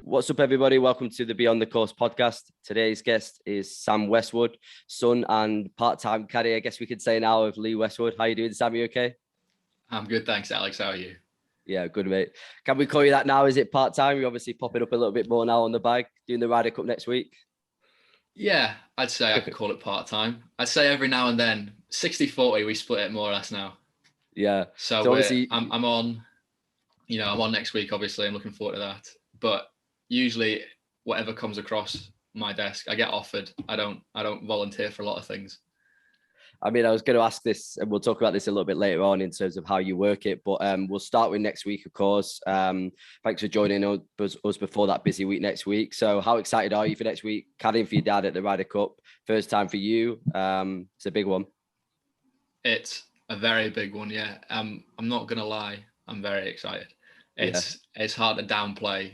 What's up, everybody? Welcome to the Beyond the Course podcast. Today's guest is Sam Westwood, son and part-time caddy, I guess we could say now, of Lee Westwood. How you doing, Sam? You okay? I'm good, thanks, Alex. How are you? Yeah, good, mate. Can we call you that now? Is it part-time? You're obviously popping up a little bit more now on the bike, doing the Ryder Cup next week. Yeah, I'd say I could call it part-time. I'd say every now and then, 60-40, we split it more or less now. Yeah. So obviously, I'm on next week, obviously. I'm looking forward to that. But usually whatever comes across my desk, I get offered. I don't volunteer for a lot of things. I mean, I was going to ask this, and we'll talk about this a little bit later on in terms of how you work it, but we'll start with next week, of course. Thanks for joining us before that busy week next week. So how excited are you for next week? Caddying for your dad at the Ryder Cup, first time for you. It's a big one. It's a very big one, yeah. I'm not going to lie. I'm very excited. It's hard to downplay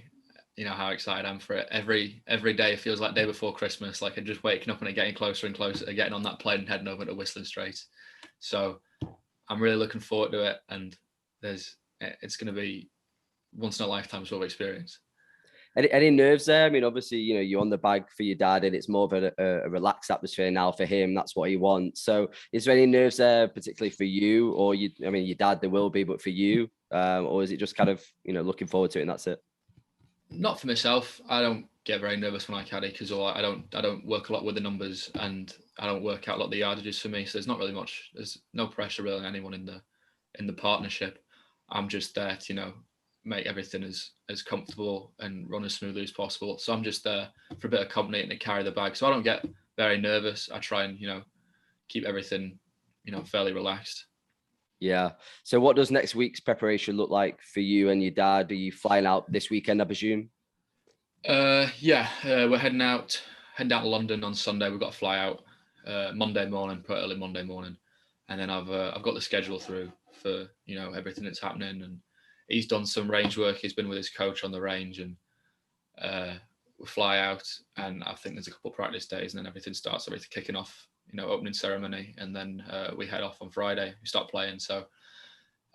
how excited I am for it. Every day it feels like day before Christmas, like I'm just waking up and getting closer and closer to getting on that plane and heading over to Whistling Straits. So I'm really looking forward to it, and it's going to be once in a lifetime sort of experience. Any nerves there? I mean, obviously, you're on the bike for your dad, and it's more of a relaxed atmosphere now for him. That's what he wants. So is there any nerves there, particularly for you, or your dad, there will be, but for you, or is it just kind of, looking forward to it and that's it? Not for myself. I don't get very nervous when I caddy because I don't work a lot with the numbers, and I don't work out a lot of the yardages for me. So there's not really much. There's no pressure really on anyone in the partnership. I'm just there to make everything as comfortable and run as smoothly as possible. So I'm just there for a bit of company and to carry the bag. So I don't get very nervous. I try and keep everything fairly relaxed. Yeah. So what does next week's preparation look like for you and your dad? Are you flying out this weekend, I presume? We're heading out to London on Sunday. We've got to fly out Monday morning, pretty early Monday morning. And then I've got the schedule through for, everything that's happening. And he's done some range work. He's been with his coach on the range, and we fly out, and I think there's a couple of practice days, and then everything starts kicking off, opening ceremony, and then we head off on Friday. We start playing. So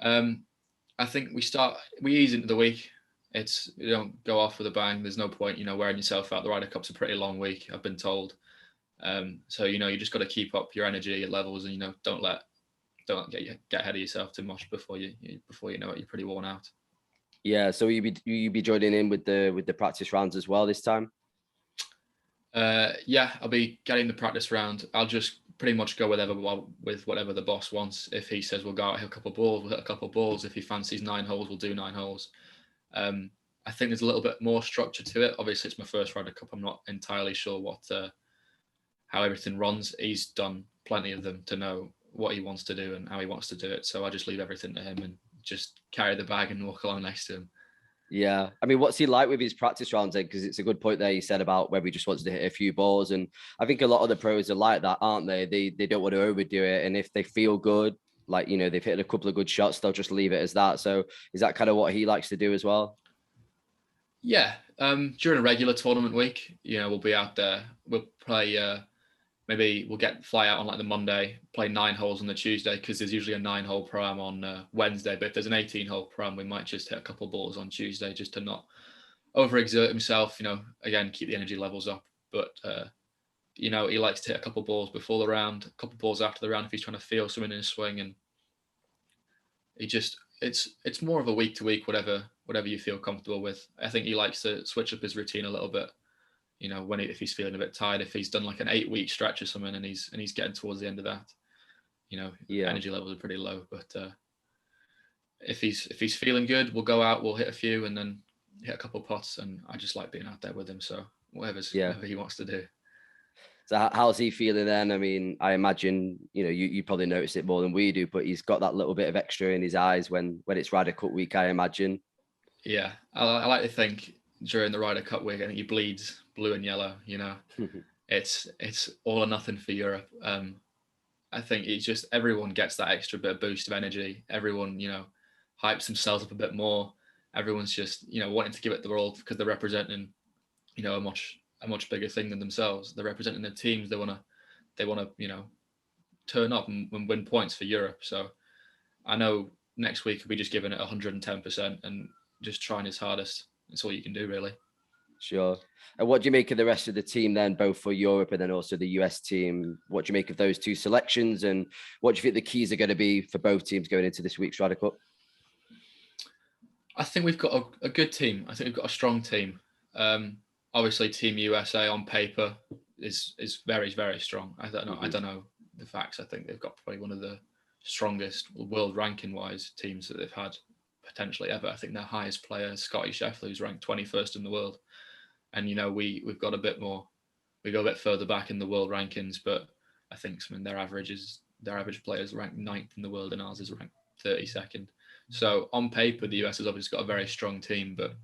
I think we ease into the week. You don't go off with a bang. There's no point, wearing yourself out. The Ryder Cup's a pretty long week, I've been told. So you just got to keep up your energy, your levels, and don't get ahead of yourself too much before you know it, you're pretty worn out. Yeah. So you be joining in with the practice rounds as well this time? I'll be getting the practice round. I'll just pretty much go with whatever the boss wants. If he says we'll go out, hit a couple of balls, we'll hit a couple of balls. If he fancies 9 holes, we'll do 9 holes. I think there's a little bit more structure to it. Obviously, it's my first Ryder Cup. I'm not entirely sure how everything runs. He's done plenty of them to know what he wants to do and how he wants to do it. So I just leave everything to him and just carry the bag and walk along next to him. Yeah. I mean, what's he like with his practice rounds? Because it's a good point there you said about whether he just wants to hit a few balls. And I think a lot of the pros are like that, aren't they? They don't want to overdo it. And if they feel good, like, they've hit a couple of good shots, they'll just leave it as that. So is that kind of what he likes to do as well? Yeah. During a regular tournament week, we'll be out there. We'll play, maybe we'll fly out on like the Monday, play 9 holes on the Tuesday, because there's usually a 9-hole pro-am on Wednesday. But if there's an 18-hole pro-am, we might just hit a couple of balls on Tuesday just to not overexert himself, again, keep the energy levels up. But, he likes to hit a couple of balls before the round, a couple of balls after the round if he's trying to feel something in his swing. And it's more of a week to week, whatever you feel comfortable with. I think he likes to switch up his routine a little bit. If he's feeling a bit tired, if he's done like an 8-week stretch or something and he's getting towards the end of that, energy levels are pretty low. But if he's feeling good, we'll go out, we'll hit a few and then hit a couple of putts, and I just like being out there with him. So whatever he wants to do. So how's he feeling then? I mean, I imagine, you probably notice it more than we do, but he's got that little bit of extra in his eyes when it's Ryder Cup week, I imagine. Yeah, I like to think during the Ryder Cup week, I think he bleeds blue and yellow, It's all or nothing for Europe. I think everyone gets that extra bit of boost of energy. Everyone, hypes themselves up a bit more. Everyone's just, wanting to give it the all because they're representing, a much bigger thing than themselves. They're representing their teams. They want to, turn up and win points for Europe. So I know next week he'll be just giving it 110% and just trying his hardest. That's all you can do, really. Sure. And what do you make of the rest of the team then, both for Europe and then also the US team? What do you make of those two selections, and what do you think the keys are going to be for both teams going into this week's Ryder Cup? I think we've got a good team. I think we've got a strong team. Obviously, Team USA on paper is very, very strong. I don't know the facts. I think they've got probably one of the strongest world ranking wise teams that they've had potentially ever. I think their highest player, Scotty Scheffler, who's ranked 21st in the world. And we've got a bit more. We go a bit further back in the world rankings, but I think their average players ranked 9th in the world, and ours is ranked 32nd. So on paper, the US has obviously got a very strong team, but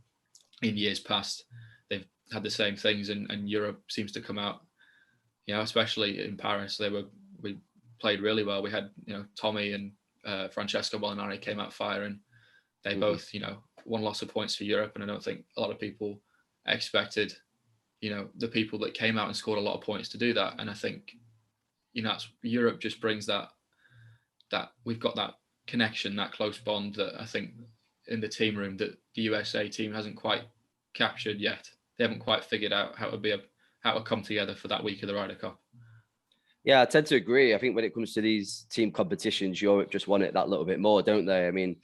in years past, they've had the same things, and Europe seems to come out, especially in Paris, we played really well. We had, Tommy and Francesco Molinari came out firing. They both, won lots of points for Europe, and I don't think a lot of people expected, the people that came out and scored a lot of points to do that. And I think, Europe just brings that we've got that connection, that close bond that I think in the team room that the USA team hasn't quite captured yet. They haven't quite figured out how to come together for that week of the Ryder Cup. Yeah, I tend to agree. I think when it comes to these team competitions, Europe just want it that little bit more, don't they? I mean,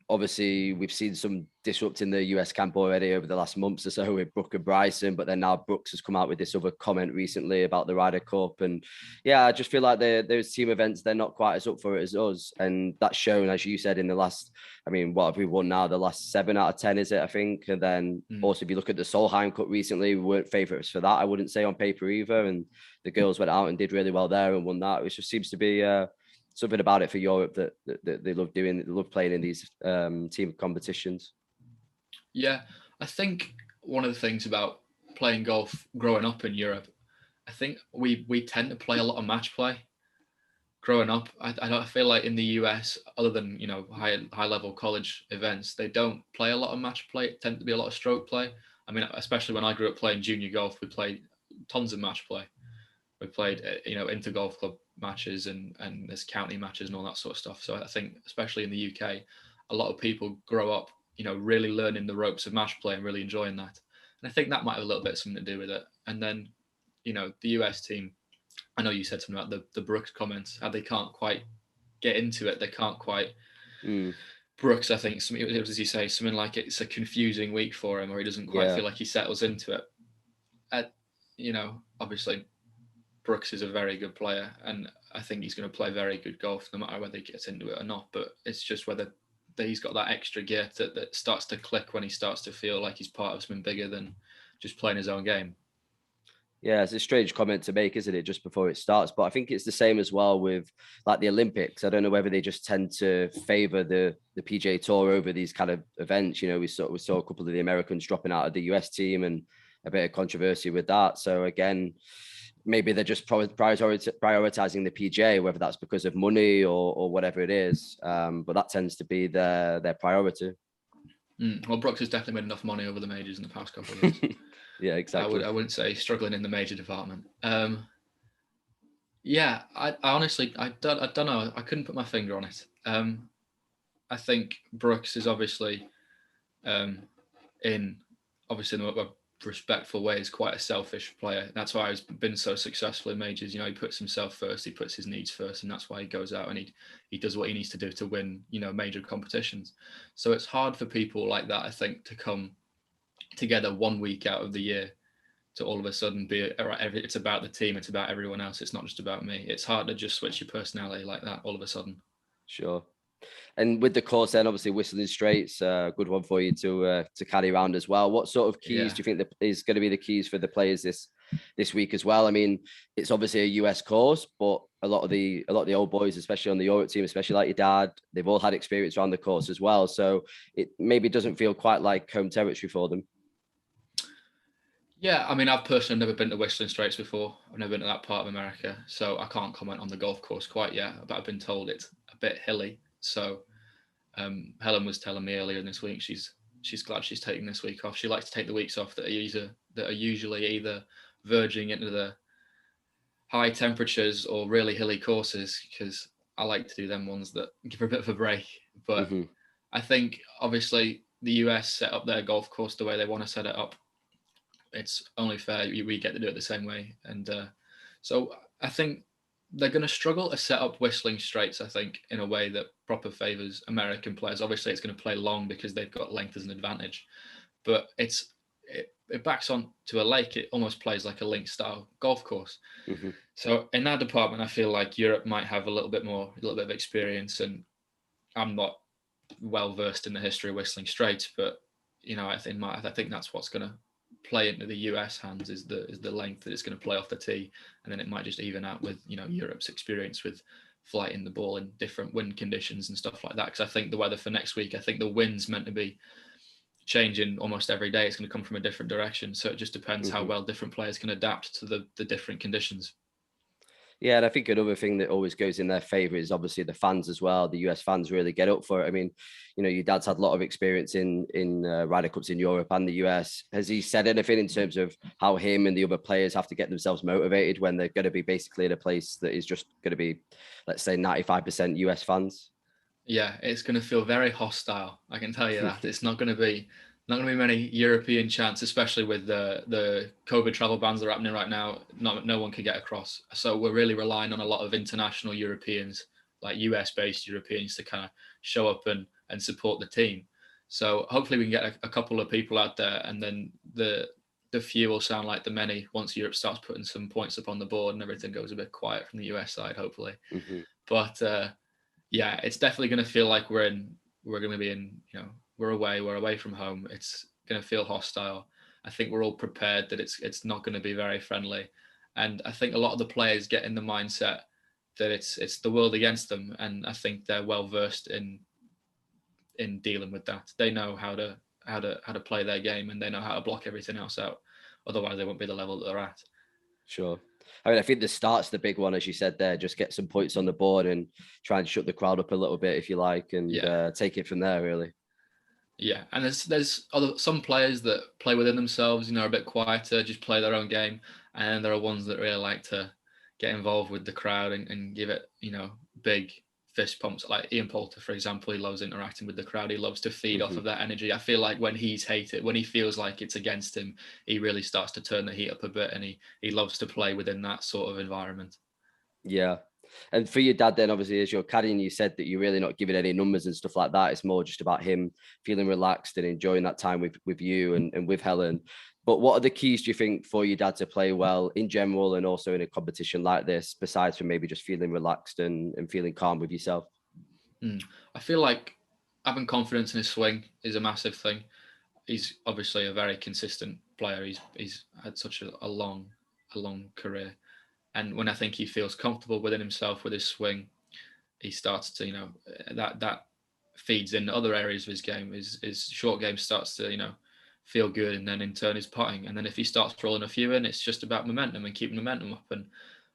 obviously, we've seen some disrupt in the US camp already over the last months or so with Brooke and Bryson, but then now Brooks has come out with this other comment recently about the Ryder Cup. And yeah, I just feel like those team events, they're not quite as up for it as us. And that's shown, as you said, in the last, what have we won now? The last 7 out of 10, is it, I think? And then also, if you look at the Solheim Cup recently, we weren't favourites for that, I wouldn't say, on paper either. And the girls went out and did really well there and won that, which just seems to be something about it for Europe that they love doing. They love playing in these team competitions. Yeah, I think one of the things about playing golf growing up in Europe, I think we tend to play a lot of match play. Growing up, I feel like in the US, other than high level college events, they don't play a lot of match play. It tends to be a lot of stroke play. I mean, especially when I grew up playing junior golf, we played tons of match play. We played inter golf club matches and there's county matches and all that sort of stuff. So I think especially in the UK, a lot of people grow up really learning the ropes of match play and really enjoying that. And I think that might have a little bit something to do with it. And then the US team, I know you said something about the Brooks comments, how they can't quite get into it. They can't quite Brooks, I think, what does he say? Something like it's a confusing week for him, or he doesn't quite feel like he settles into it. Obviously Brooks is a very good player, and I think he's going to play very good golf no matter whether he gets into it or not. But it's just whether he's got that extra gear that starts to click when he starts to feel like he's part of something bigger than just playing his own game. Yeah, it's a strange comment to make, isn't it, just before it starts? But I think it's the same as well with like the Olympics. I don't know whether they just tend to favor the PGA Tour over these kind of events. We saw a couple of the Americans dropping out of the US team and a bit of controversy with that. So again, maybe they're just prioritizing the PGA, whether that's because of money or whatever it is. But that tends to be their priority. Well, Brooks has definitely made enough money over the majors in the past couple of years. Yeah, exactly. I wouldn't say struggling in the major department. Yeah, I honestly, I don't know. I couldn't put my finger on it. I think Brooks is obviously, in a respectful way, is quite a selfish player. That's why he's been so successful in majors. He puts himself first, he puts his needs first, and that's why he goes out and he does what he needs to do to win, major competitions. So it's hard for people like that, I think, to come together 1 week out of the year to all of a sudden be it's about the team, it's about everyone else, it's not just about me. It's hard to just switch your personality like that all of a sudden. Sure. And with the course then, obviously Whistling Straits, a good one for you to caddy around as well. What sort of keys do you think that is going to be the keys for the players this week as well? I mean, it's obviously a US course, but a lot of the old boys, especially on the Europe team, especially like your dad, they've all had experience around the course as well. So it maybe doesn't feel quite like home territory for them. Yeah, I mean, I've personally never been to Whistling Straits before. I've never been to that part of America, so I can't comment on the golf course quite yet, but I've been told it's a bit hilly. So Helen was telling me earlier in this week she's glad she's taking this week off. She likes to take the weeks off that are usually either verging into the high temperatures or really hilly courses, because I like to do them ones that give her a bit of a break. But I think obviously the US set up their golf course the way they want to set it up. It's only fair we get to do it the same way. And so I think they're going to struggle to set up Whistling Straits, I think, in a way that proper favors American players. Obviously, it's going to play long because they've got length as an advantage. But it backs on to a lake. It almost plays like a link-style golf course. So in that department, I feel like Europe might have a little bit of experience. And I'm not well versed in the history of Whistling Straits, but I think that's what's going to play into the US hands is the length that it's going to play off the tee, and then it might just even out with Europe's experience with flighting the ball in different wind conditions and stuff like that. Because I think the weather for next week, I think the wind's meant to be changing almost every day. It's going to come from a different direction, so it just depends how well different players can adapt to the different conditions. Yeah, and I think another thing that always goes in their favor is obviously the fans as well. The US fans really get up for it. I mean, your dad's had a lot of experience in Ryder Cups in Europe and the US. Has he said anything in terms of how him and the other players have to get themselves motivated when they're going to be basically in a place that is just going to be, let's say, 95% US fans? Yeah, it's going to feel very hostile. I can tell you that. It's not going to be many European chants, especially with the COVID travel bans that are happening right now. No one can get across. So we're really relying on a lot of international Europeans, like US-based Europeans, to kind of show up and support the team. So hopefully we can get a couple of people out there, and then the few will sound like the many once Europe starts putting some points up on the board and everything goes a bit quiet from the US side, hopefully. But yeah, it's definitely going to feel like we're away from home. It's going to feel hostile. I think we're all prepared that it's not going to be very friendly. And I think a lot of the players get in the mindset that it's the world against them. And I think they're well versed in dealing with that. They know how to play their game, and they know how to block everything else out. Otherwise they won't be the level that they're at. Sure. I mean, I think the start's the big one, as you said there. Just get some points on the board and try and shut the crowd up a little bit, if you like, and take it from there, really. Yeah, and there's some players that play within themselves, are a bit quieter, just play their own game, and there are ones that really like to get involved with the crowd and give it, big fist pumps. Like Ian Poulter, for example, he loves interacting with the crowd. He loves to feed off of that energy. I feel like when he's hated, when he feels like it's against him, he really starts to turn the heat up a bit, and he loves to play within that sort of environment. Yeah. And for your dad then, obviously, as you're caddying, you said that you're really not giving any numbers and stuff like that. It's more just about him feeling relaxed and enjoying that time with you and with Helen. But what are the keys, do you think, for your dad to play well in general and also in a competition like this, besides from maybe just feeling relaxed and feeling calm with yourself? I feel like having confidence in his swing is a massive thing. He's obviously a very consistent player. He's had such a long career. And when I think he feels comfortable within himself with his swing, he starts to, that feeds in other areas of his game. His short game starts to, feel good, and then in turn his putting. And then if he starts rolling a few in, it's just about momentum and keeping momentum up. And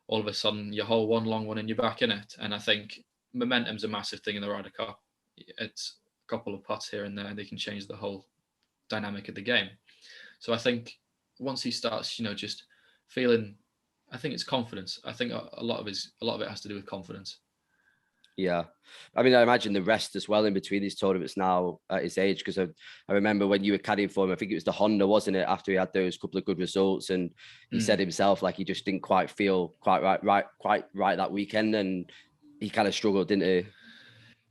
all of a sudden you hold one long one and you're back in it. And I think momentum's a massive thing in the Ryder Cup. It's a couple of putts here and there, they can change the whole dynamic of the game. So I think once he starts, just feeling, I think it's confidence. I think a lot of it has to do with confidence. Yeah. I mean, I imagine the rest as well in between these tournaments now at his age, because I remember when you were caddying for him, I think it was the Honda, wasn't it? After he had those couple of good results, and he said himself, like, he just didn't quite feel quite right that weekend, and he kind of struggled, didn't he?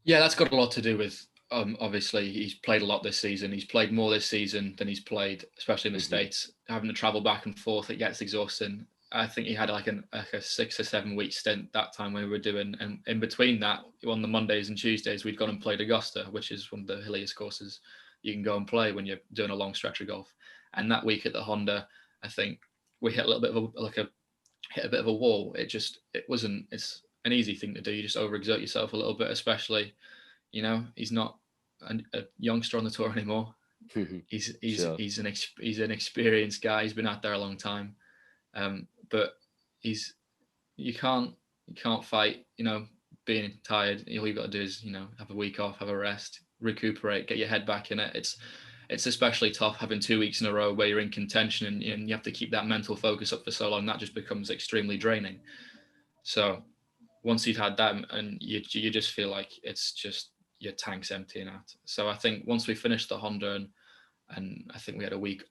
Yeah, that's got a lot to do with, obviously he's played a lot this season. He's played more this season than he's played, especially in the States. Having to travel back and forth, it gets exhausting. I think he had like a 6 or 7 week stint that time when we were doing, and in between that, on the Mondays and Tuesdays, we'd gone and played Augusta, which is one of the hilliest courses you can go and play when you're doing a long stretch of golf. And that week at the Honda, I think we hit a little bit of a wall. It's an easy thing to do. You just overexert yourself a little bit, especially, he's not a youngster on the tour anymore. He's an experienced guy. He's been out there a long time. But you can't fight, being tired. All you've got to do is, have a week off, have a rest, recuperate, get your head back in it. It's especially tough having 2 weeks in a row where you're in contention and you have to keep that mental focus up for so long. That just becomes extremely draining. So once you've had that and you just feel like it's just your tank's emptying out. So I think once we finished the Honda, and I think we had a week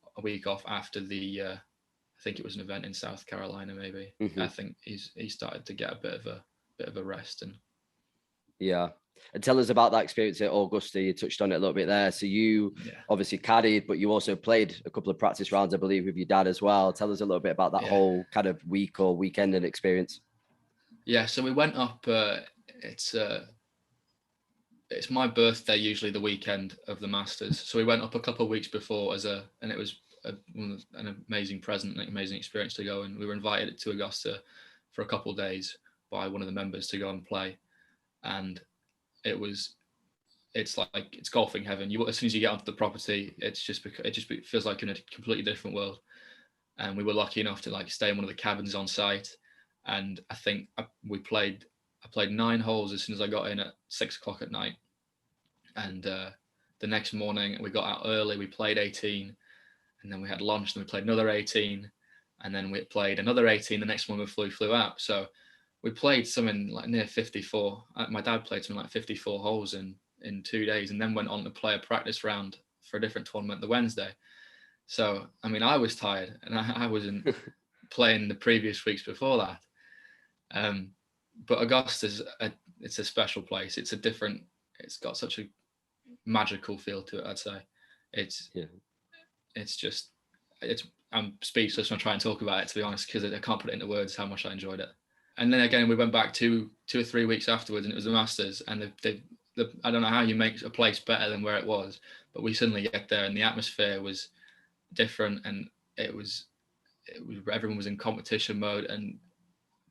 off after the I think it was an event in South Carolina, maybe. I think he started to get a bit of a rest. And yeah. And tell us about that experience at Augusta. You touched on it a little bit there. So you obviously caddied, but you also played a couple of practice rounds, I believe, with your dad as well. Tell us a little bit about that whole kind of week or weekend and experience. Yeah, so we went up. It's my birthday usually the weekend of the Masters. So we went up a couple of weeks before and it was an amazing present, an amazing experience to go. And we were invited to Augusta for a couple of days by one of the members to go and play. And it's golfing heaven. As soon as you get onto the property, it feels like in a completely different world. And we were lucky enough to like stay in one of the cabins on site. And I think I played 9 holes as soon as I got in at 6 o'clock at night. And the next morning we got out early, we played 18, and then we had lunch, and we played another 18, and then we played another 18 the next morning we flew out. So we played something like near 54. My dad played something like 54 holes in 2 days, and then went on to play a practice round for a different tournament the Wednesday. So, I mean, I was tired, and I wasn't playing the previous weeks before that. But Augusta's it's a special place. It's got such a magical feel to it, I'd say. I'm speechless when I try and talk about it, to be honest, because I can't put it into words how much I enjoyed it. And then again, we went back 2 or 3 weeks afterwards, and it was the Masters, and I don't know how you make a place better than where it was, but we suddenly get there and the atmosphere was different, and it was everyone was in competition mode. And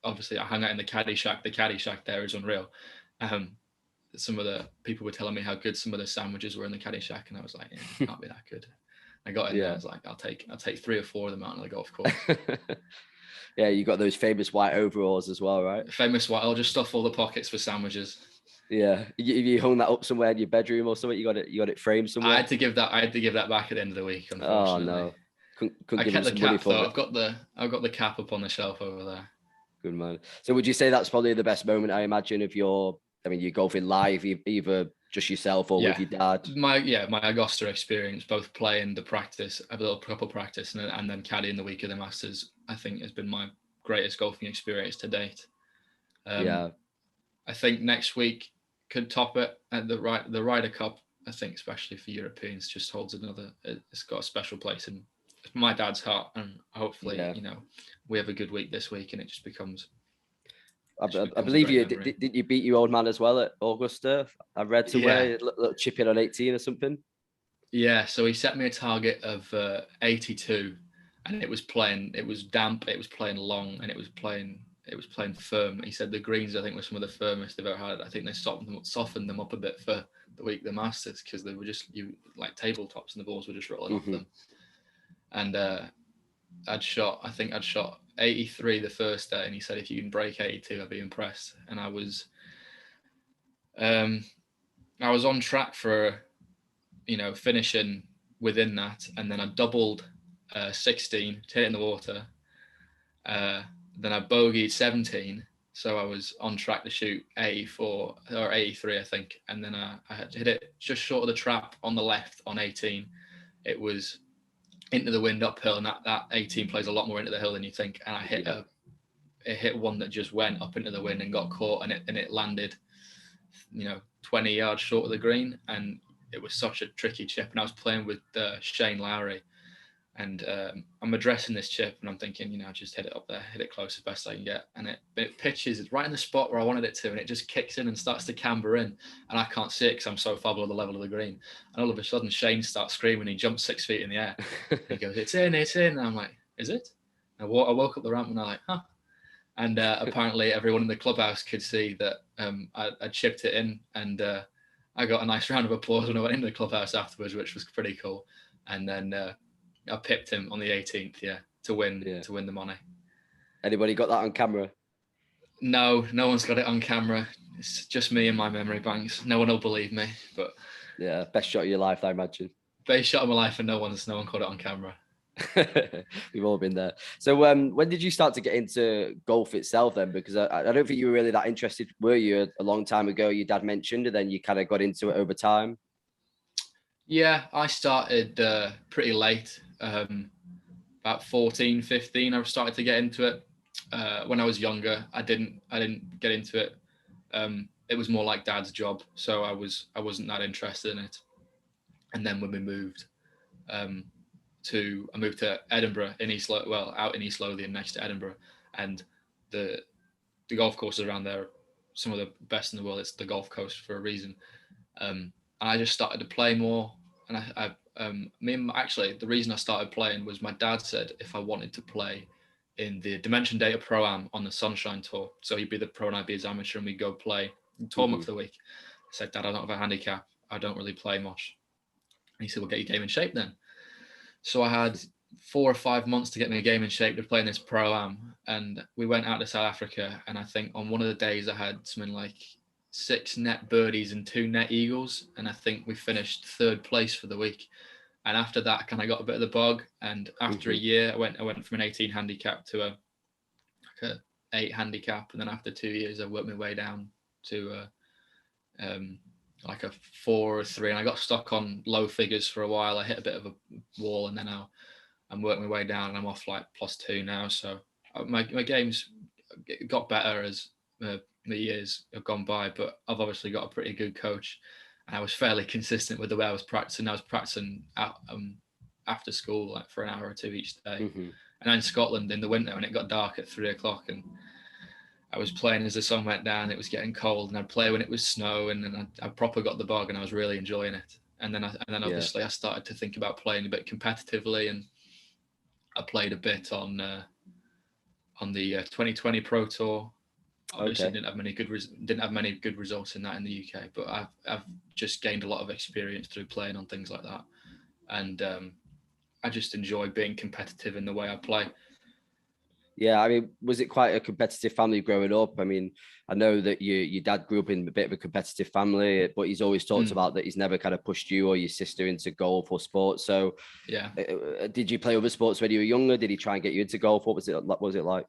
obviously I hung out in the caddy shack. The caddy shack there is unreal. Some of the people were telling me how good some of the sandwiches were in the caddy shack, and I was like, it can't be that good. I got in there, I was like, I'll take 3 or 4 of them out on the golf course. Yeah, you got those famous white overalls as well, right? Famous white. I'll just stuff all the pockets for sandwiches. Yeah, you hung that up somewhere in your bedroom or something. You got it framed somewhere. I had to give that back at the end of the week. Unfortunately. Oh no, couldn't I give kept the cap though. it. I've got the cap up on the shelf over there. Good man. So would you say that's probably the best moment, I imagine, of your golfing live, either just yourself or with your dad? My Augusta experience, both playing the practice, a little couple practice, and then caddying the week of the Masters, I think has been my greatest golfing experience to date. I think next week could top it at the Ryder Cup. I think especially for Europeans, just holds it's got a special place in my dad's heart, and hopefully we have a good week this week and it just becomes. I believe you didn't you beat your old man as well at Augusta? I read somewhere a little chip in on 18 or something. Yeah, so he set me a target of 82, and it was damp, it was playing long, and it was playing firm. He said the greens, I think, were some of the firmest they've ever had. I think they softened them up a bit for the week of the Masters, because they were just like tabletops and the balls were just rolling off them. And I'd shot 83 the first day, and he said if you can break 82, I'd be impressed. And I was on track for finishing within that, and then I doubled 16 to hit in the water. Then I bogeyed 17, so I was on track to shoot 84 or 83, I think. And then I had to hit it just short of the trap on the left on 18. It was into the wind uphill, and that 18 plays a lot more into the hill than you think. And I hit one that just went up into the wind and got caught, and it landed 20 yards short of the green. And it was such a tricky chip, and I was playing with Shane Lowry, and I'm addressing this chip, and I'm thinking, just hit it up there, hit it close as best I can get, and it pitches, it's right in the spot where I wanted it to, and it just kicks in and starts to camber in, and I can't see it because I'm so far below the level of the green. And all of a sudden Shane starts screaming, he jumps 6 feet in the air. He goes, it's in, and I'm like, is it? I woke up the ramp and I'm like, huh. And apparently everyone in the clubhouse could see that I chipped it in, and I got a nice round of applause when I went into the clubhouse afterwards, which was pretty cool. And then I pipped him on the 18th, to win the money. Anybody got that on camera? No one's got it on camera. It's just me and my memory banks. No one will believe me, but yeah, best shot of your life, I imagine. Best shot of my life, and no one caught it on camera. We've all been there. So when did you start to get into golf itself then? Because I don't think you were really that interested, were you, a long time ago? Your dad mentioned, and then you kind of got into it over time. Yeah, I started pretty late, about 14, 15. I started to get into it. When I was younger, I didn't get into it. It was more like dad's job, so I wasn't that interested in it. And then when we moved, I moved to Edinburgh out in East Lothian next to Edinburgh, and the golf courses around there are some of the best in the world. It's the Golf Coast for a reason. And I just started to play more. And actually, the reason I started playing was my dad said if I wanted to play in the Dimension Data Pro-Am on the Sunshine Tour, so he'd be the pro and I'd be his amateur, and we'd go play and tour him up for the week. I said, Dad, I don't have a handicap. I don't really play much. And he said, well, get your game in shape then. So I had 4 or 5 months to get my game in shape to play in this Pro-Am. And we went out to South Africa. And I think on one of the days I had something like 6 net birdies and 2 net eagles. And I think we finished 3rd place for the week. And after that, I kind of got a bit of the bug. And after a year, I went from an 18 handicap to a 8 handicap. And then after 2 years, I worked my way down to like a 4 or 3, and I got stuck on low figures for a while. I hit a bit of a wall, and then I'm working my way down, and I'm off like +2 now. So my game's got better as the years have gone by, but I've obviously got a pretty good coach, and I was fairly consistent with the way I was practicing. I was practicing out, after school, like for an hour or 2 each day. And I'm in Scotland in the winter, and it got dark at 3 o'clock, and I was playing as the sun went down. It was getting cold, and I'd play when it was snow, and then I proper got the bug, and I was really enjoying it. And then obviously I started to think about playing a bit competitively, and I played a bit on the 2020 Pro Tour. Obviously, didn't have many good results in that in the UK, but I've just gained a lot of experience through playing on things like that, and I just enjoy being competitive in the way I play. Yeah, I mean, was it quite a competitive family growing up? I mean, I know that your dad grew up in a bit of a competitive family, but he's always talked about that he's never kind of pushed you or your sister into golf or sports. So, yeah, did you play other sports when you were younger? Did he try and get you into golf? What was it like?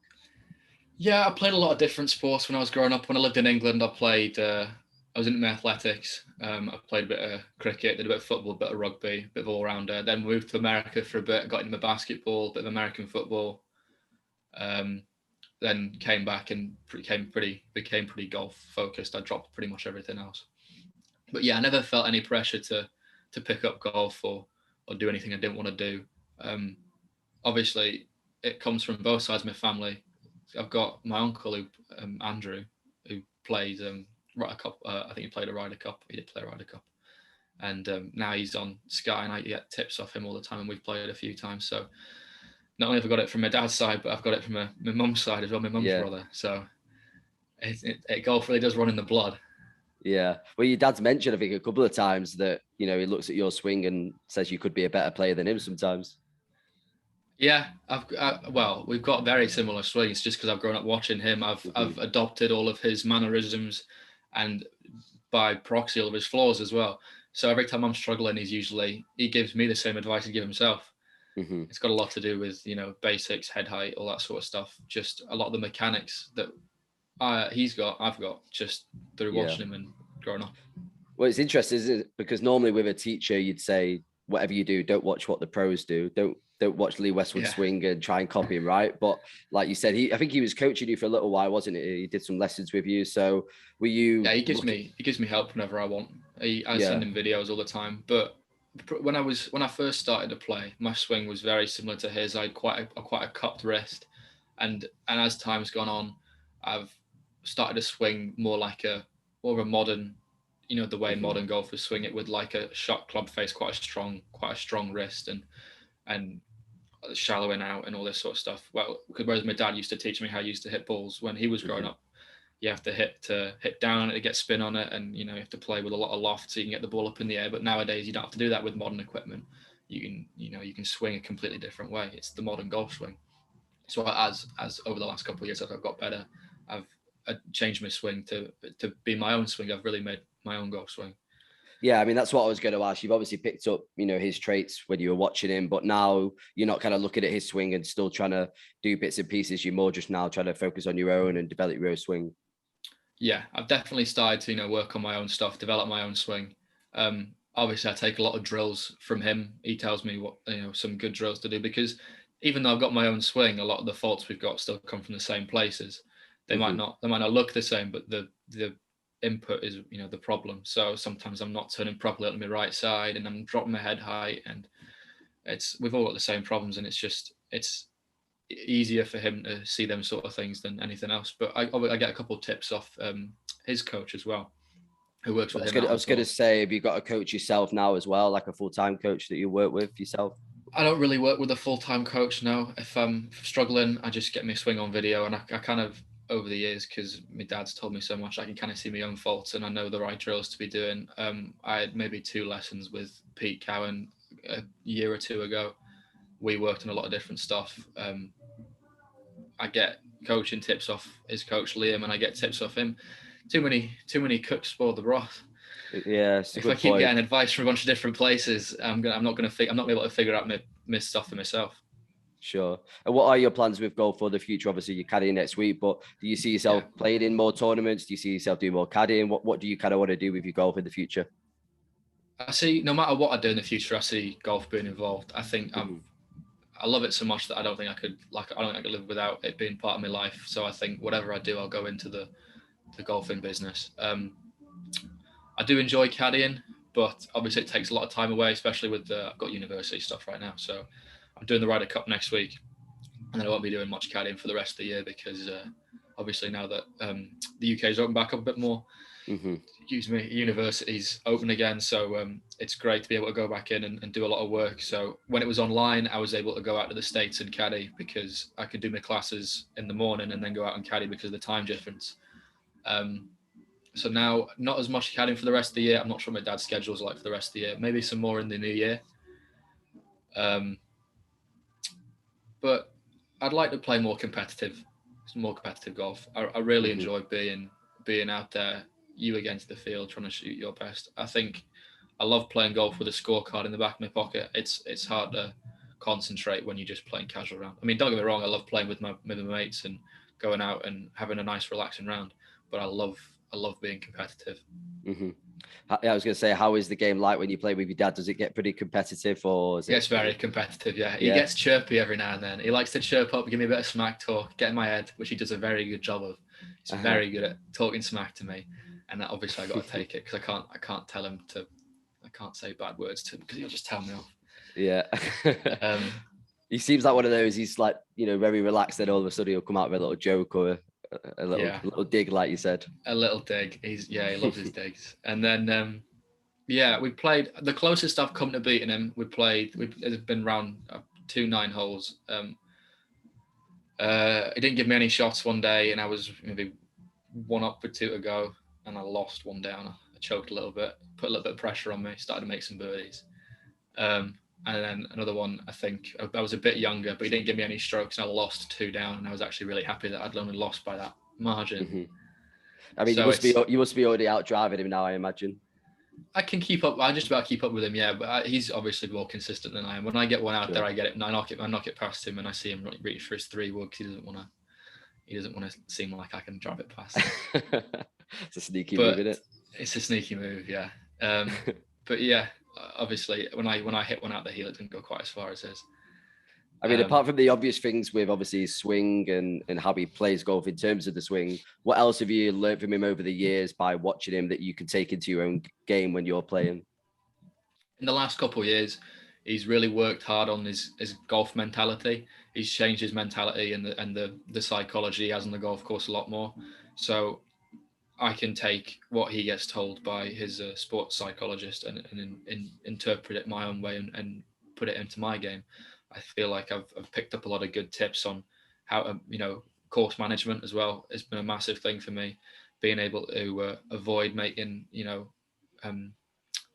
Yeah, I played a lot of different sports when I was growing up. When I lived in England, I was into my athletics. I played a bit of cricket, did a bit of football, a bit of rugby, a bit of all-rounder. Then moved to America for a bit, got into basketball, a bit of American football. Then came back and became pretty golf focused. I dropped pretty much everything else. But yeah, I never felt any pressure to pick up golf or do anything I didn't want to do. Obviously, it comes from both sides of my family. I've got my uncle, Andrew, who played Ryder Cup. I think he played a Ryder Cup. He did play a Ryder Cup. And now he's on Sky, and I get tips off him all the time, and we've played a few times. So not only have I got it from my dad's side, but I've got it from my mum's side as well, my mum's brother. So golf really does run in the blood. Yeah. Well, your dad's mentioned, I think, a couple of times that, he looks at your swing and says you could be a better player than him sometimes. Yeah, well, we've got very similar swings just because I've grown up watching him. I've adopted all of his mannerisms and by proxy all of his flaws as well. So every time I'm struggling, he gives me the same advice he gives himself. It's got a lot to do with, basics, head height, all that sort of stuff. Just a lot of the mechanics that I've got just through watching him and growing up. Well, it's interesting, isn't it? Because normally with a teacher, you'd say, whatever you do, don't watch what the pros do. Don't watch Lee Westwood swing and try and copy him, right? But like you said, I think he was coaching you for a little while, wasn't it? He did some lessons with you. So were you? Yeah, he gives me help whenever I want. I send him videos all the time. But when I first started to play, my swing was very similar to his. I had quite a cupped wrist, and as time's gone on, I've started to swing more like a modern, the way modern golfers swing it, with like a shot club face, quite a strong wrist, and shallowing out and all this sort of stuff. Well, whereas my dad used to teach me how he used to hit balls when he was growing up. You have to hit down on it to get spin on it, and you have to play with a lot of loft so you can get the ball up in the air. But nowadays you don't have to do that with modern equipment. You can swing a completely different way. It's the modern golf swing. So as over the last couple of years, as I've got better, I've changed my swing to be my own swing. I've really made my own golf swing. Yeah, I mean, that's what I was going to ask. You've obviously picked up, his traits when you were watching him, but now you're not kind of looking at his swing and still trying to do bits and pieces. You're more just now trying to focus on your own and develop your own swing. Yeah, I've definitely started to, work on my own stuff, develop my own swing. Obviously, I take a lot of drills from him. He tells me what, some good drills to do, because even though I've got my own swing, a lot of the faults we've got still come from the same places. They might not look the same, but the input is, the problem. So sometimes I'm not turning properly on my right side, and I'm dropping my head height, and we've all got the same problems, and it's easier for him to see them sort of things than anything else. But I get a couple of tips off his coach as well, who works with him. I was going to say, have you got a coach yourself now as well, like a full-time coach that you work with yourself? I don't really work with a full-time coach now. If I'm struggling, I just get my swing on video, and I kind of, over the years, because my dad's told me so much, I can kind of see my own faults and I know the right drills to be doing. I had maybe 2 lessons with Pete Cowan a year or 2 ago. We worked on a lot of different stuff. I get coaching tips off his coach Liam, and I get tips off him. Too many cooks spoil the broth. Yeah, if I keep getting advice from a bunch of different places, I'm not able to figure out my stuff for myself. Sure. And what are your plans with golf for the future? Obviously, you're caddying next week, but do you see yourself playing in more tournaments? Do you see yourself doing more caddying? What do you kind of want to do with your golf in the future? I see, no matter what I do in the future, I see golf being involved. I think I love it so much that I don't think I could live without it being part of my life. So I think whatever I do, I'll go into the golfing business. I do enjoy caddying, but obviously it takes a lot of time away, especially with I've got university stuff right now. So I'm doing the Ryder Cup next week, and then I won't be doing much caddying for the rest of the year, because obviously now that the UK's opened back up a bit more, university's open again. So it's great to be able to go back in and do a lot of work. So when it was online, I was able to go out to the States and caddy, because I could do my classes in the morning and then go out and caddy because of the time difference. So now, not as much caddying for the rest of the year. I'm not sure what my dad's schedule is like for the rest of the year. Maybe some more in the new year. But I'd like to play more competitive golf. I really enjoy being out there, you against the field, trying to shoot your best. I think I love playing golf with a scorecard in the back of my pocket. It's hard to concentrate when you're just playing casual round. I mean, don't get me wrong, I love playing with my mates and going out and having a nice relaxing round, but I love being competitive. I was going to say, how is the game like when you play with your dad? Does it get pretty competitive, or is it? It's very competitive, yeah. He gets chirpy every now and then. He likes to chirp up, give me a bit of smack talk, get in my head, which he does a very good job of. He's very good at talking smack to me, and that obviously I got to take it, because I can't tell him to, I can't say bad words to him, because he'll just tell me off. Yeah. He seems like one of those. He's like, very relaxed, then all of a sudden he'll come out with a little joke or a little dig, like you said. A little dig. He loves his digs. And then we played, the closest I've come to beating him, it's been round 2 9-holes. He didn't give me any shots one day, and I was maybe 1 up with 2 to go, and I lost 1 down. I choked a little bit, put a little bit of pressure on me, started to make some birdies. And then another one, I think I was a bit younger, but he didn't give me any strokes, and I lost 2 down, and I was actually really happy that I'd only lost by that margin. I mean, so you must be already out driving him now, I imagine. I can keep up. I just about keep up with him, yeah. But he's obviously more consistent than I am. When I get one out there, I get it, and I knock it past him, and I see him reach for his 3 wood, because he doesn't want to seem like I can drive it past him. It's a sneaky move, isn't it? It's a sneaky move, yeah. But yeah. Obviously, when I hit one out the heel, it didn't go quite as far as his. I mean, apart from the obvious things with obviously his swing and how he plays golf in terms of the swing, what else have you learned from him over the years by watching him that you can take into your own game when you're playing? In the last couple of years, he's really worked hard on his golf mentality. He's changed his mentality and the psychology he has on the golf course a lot more. So I can take what he gets told by his sports psychologist and interpret it my own way and put it into my game. I feel like I've picked up a lot of good tips on how to, course management as well. It's been a massive thing for me, being able to avoid making,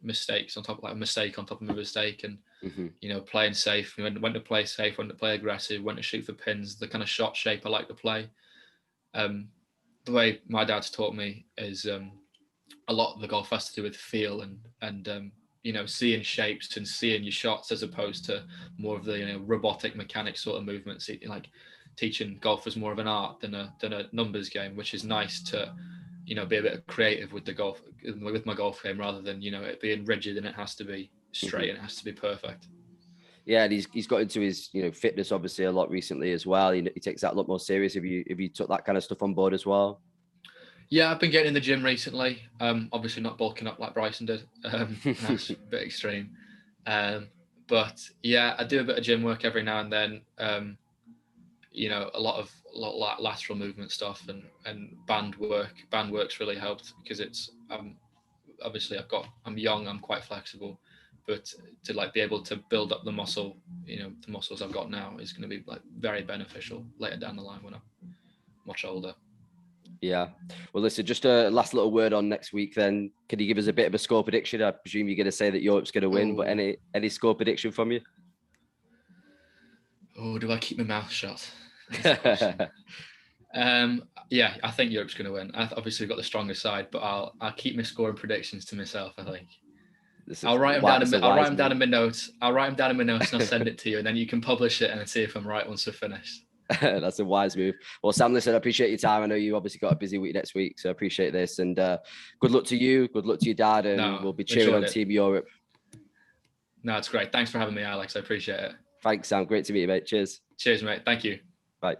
mistakes on top of, like, a mistake on top of a mistake, and playing safe. When to play safe, when to play aggressive, when to shoot for pins, the kind of shot shape I like to play. The way my dad's taught me is a lot of the golf has to do with feel and seeing shapes and seeing your shots, as opposed to more of the robotic mechanic sort of movements. Like teaching golf is more of an art than a numbers game, which is nice to be a bit creative with my golf game, rather than it being rigid and it has to be straight and it has to be perfect. Yeah, and he's got into his fitness obviously a lot recently as well. He takes that a lot more serious. Have you took that kind of stuff on board as well? Yeah, I've been getting in the gym recently. Obviously not bulking up like Bryson did. That's a bit extreme. But yeah, I do a bit of gym work every now and then. A lot of lateral movement stuff and band work. Band work's really helped because it's obviously I'm young, I'm quite flexible, but to like be able to build up the muscle, the muscles I've got now is going to be like very beneficial later down the line when I'm much older. Yeah. Well, listen, just a last little word on next week then. Can you give us a bit of a score prediction? I presume you're going to say that Europe's going to win, but any score prediction from you? Oh, do I keep my mouth shut? Yeah, I think Europe's going to win. I've obviously got the stronger side, but I'll keep my scoring predictions to myself, I think. I'll write them down in my notes. I'll write them down in my notes and I'll send it to you, and then you can publish it and see if I'm right once we're finished. That's a wise move. Well, Sam, listen, I appreciate your time. I know you obviously got a busy week next week, so I appreciate this. And good luck to you. Good luck to your dad. And we'll be cheering on Team Europe. No, it's great. Thanks for having me, Alex. I appreciate it. Thanks, Sam. Great to meet you, mate. Cheers. Cheers, mate. Thank you. Bye.